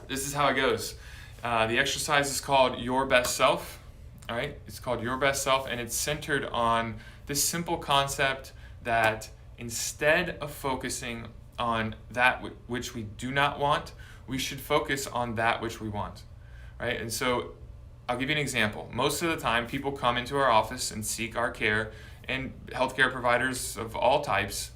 This is how it goes. The exercise is called Your Best Self. All right, it's called Your Best Self, and it's centered on this simple concept that instead of focusing on that which we do not want, we should focus on that which we want. Right? And so I'll give you an example. Most of the time, people come into our office and seek our care, and healthcare providers of all types,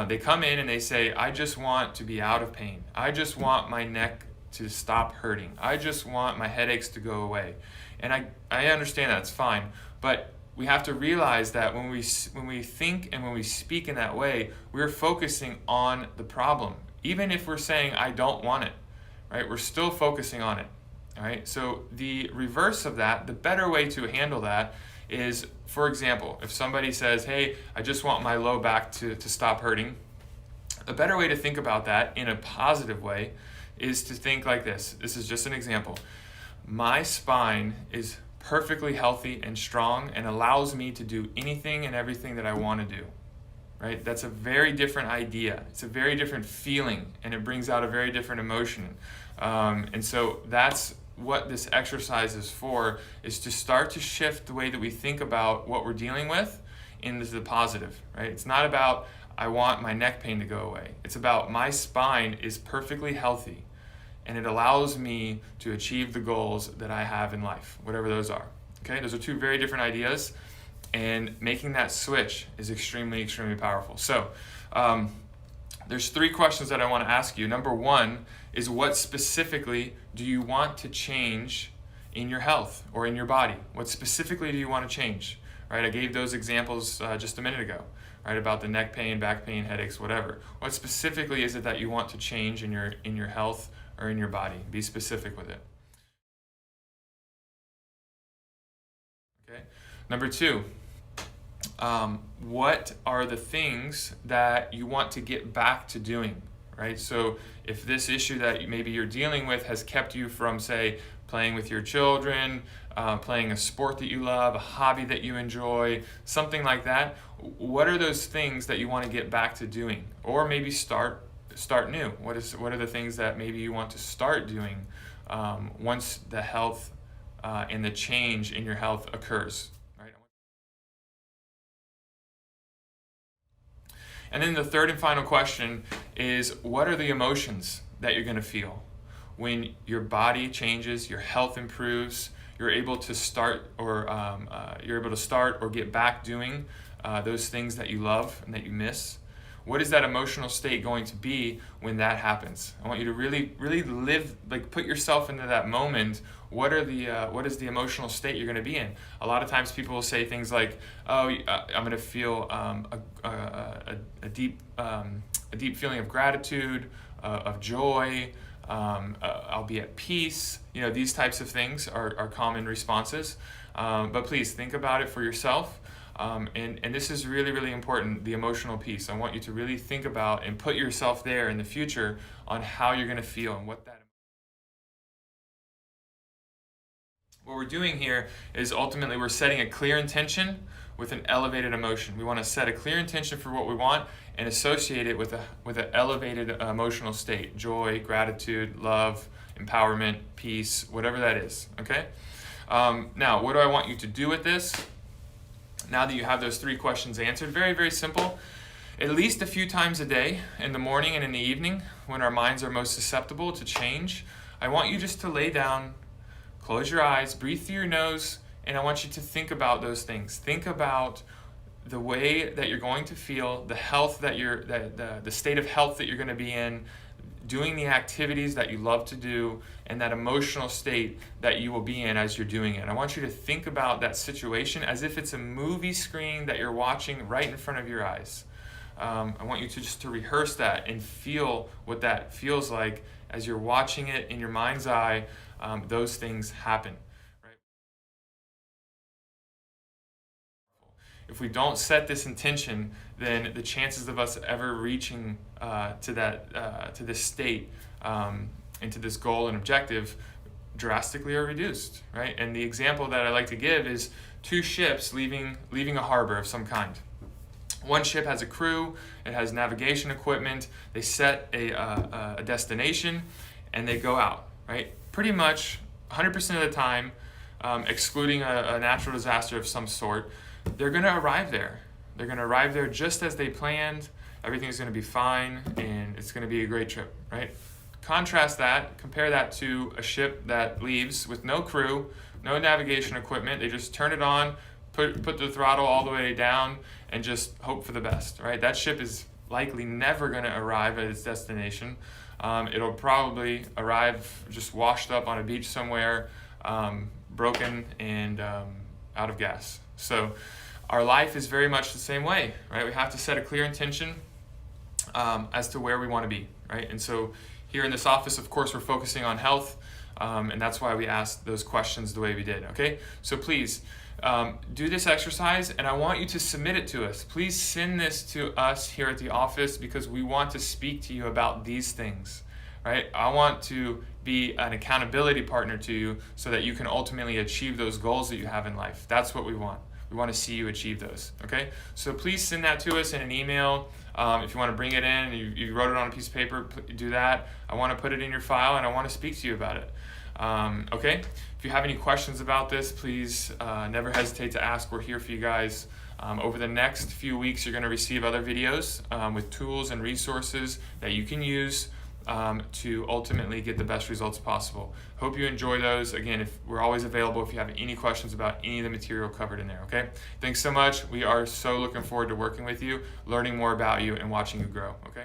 they come in and they say, I just want to be out of pain. I just want my neck to stop hurting. I just want my headaches to go away. And I understand that's fine, but we have to realize that when we think and when we speak in that way, we're focusing on the problem. Even if we're saying, I don't want it, right? We're still focusing on it, all right? So the reverse of that, the better way to handle that is, for example, if somebody says, hey, I just want my low back to stop hurting, a better way to think about that in a positive way is to think like this. This is just an example. My spine is perfectly healthy and strong and allows me to do anything and everything that I want to do, right? That's a very different idea. It's a very different feeling, and it brings out a very different emotion. And so that's what this exercise is for, is to start to shift the way that we think about what we're dealing with into the positive, right? It's not about, I want my neck pain to go away. It's about my spine is perfectly healthy, and it allows me to achieve the goals that I have in life, whatever those are. Okay, those are two very different ideas, and making that switch is extremely, extremely powerful. So there's 3 questions that I want to ask you. Number 1 is, what specifically do you want to change in your health or in your body? What specifically do you want to change? Right, I gave those examples just a minute ago, right, about the neck pain, back pain, headaches, whatever. What specifically is it that you want to change in your health or in your body? Be specific with it. Okay. Number 2, what are the things that you want to get back to doing, right? So if this issue that maybe you're dealing with has kept you from, say, playing with your children, playing a sport that you love, a hobby that you enjoy, something like that, what are those things that you want to get back to doing? Or maybe start new. What are the things that maybe you want to start doing once the health and the change in your health occurs? Right? And then the third and final question is, what are the emotions that you're going to feel when your body changes, your health improves, you're able to start or get back doing those things that you love and that you miss? What is that emotional state going to be when that happens? I want you to really, really live, like, put yourself into that moment. What is the emotional state you're going to be in? A lot of times people will say things like, "Oh, I'm going to feel a deep feeling of gratitude, of joy. I'll be at peace." You know, these types of things are common responses. But please think about it for yourself. And this is really, really important, the emotional piece. I want you to really think about and put yourself there in the future on how you're going to feel and what we're doing here is ultimately we're setting a clear intention with an elevated emotion. We want to set a clear intention for what we want and associate it with an elevated emotional state: joy, gratitude, love, empowerment, peace, whatever that is. Okay? Now, what do I want you to do with this? Now that you have those 3 questions answered, very, very simple. At least a few times a day, in the morning and in the evening, when our minds are most susceptible to change, I want you just to lay down, close your eyes, breathe through your nose, and I want you to think about those things. Think about the way that you're going to feel, the health that the state of health that you're going to be in, doing the activities that you love to do, and that emotional state that you will be in as you're doing it. I want you to think about that situation as if it's a movie screen that you're watching right in front of your eyes. I want you to just to rehearse that and feel what that feels like as you're watching it in your mind's eye. Those things happen. If we don't set this intention, then the chances of us ever reaching to this state and to this goal and objective drastically are reduced, right? And the example that I like to give is 2 ships leaving a harbor of some kind. One ship has a crew, it has navigation equipment, they set a destination, and they go out. right? Pretty much 100% of the time, excluding a natural disaster of some sort, they're going to arrive there. They're going to arrive there just as they planned. Everything's going to be fine, and it's going to be a great trip, right? Contrast that, compare that to a ship that leaves with no crew, no navigation equipment. They just turn it on, put the throttle all the way down, and just hope for the best, right? That ship is likely never going to arrive at its destination. It'll probably arrive just washed up on a beach somewhere, broken and out of gas. So our life is very much the same way, right? We have to set a clear intention as to where we want to be, right? And so here in this office, of course, we're focusing on health, and that's why we asked those questions the way we did, okay? So please do this exercise, and I want you to submit it to us. Please send this to us here at the office because we want to speak to you about these things, right? I want to be an accountability partner to you so that you can ultimately achieve those goals that you have in life. That's what we want. We want to see you achieve those, okay? So please send that to us in an email. If you want to bring it in, you wrote it on a piece of paper, do that. I want to put it in your file, and I want to speak to you about it. Okay? If you have any questions about this, please never hesitate to ask. We're here for you guys. Over the next few weeks, you're going to receive other videos with tools and resources that you can use to ultimately get the best results possible. Hope you enjoy those. Again, we're always available if you have any questions about any of the material covered in there, okay? Thanks so much. We are so looking forward to working with you, learning more about you, and watching you grow, okay?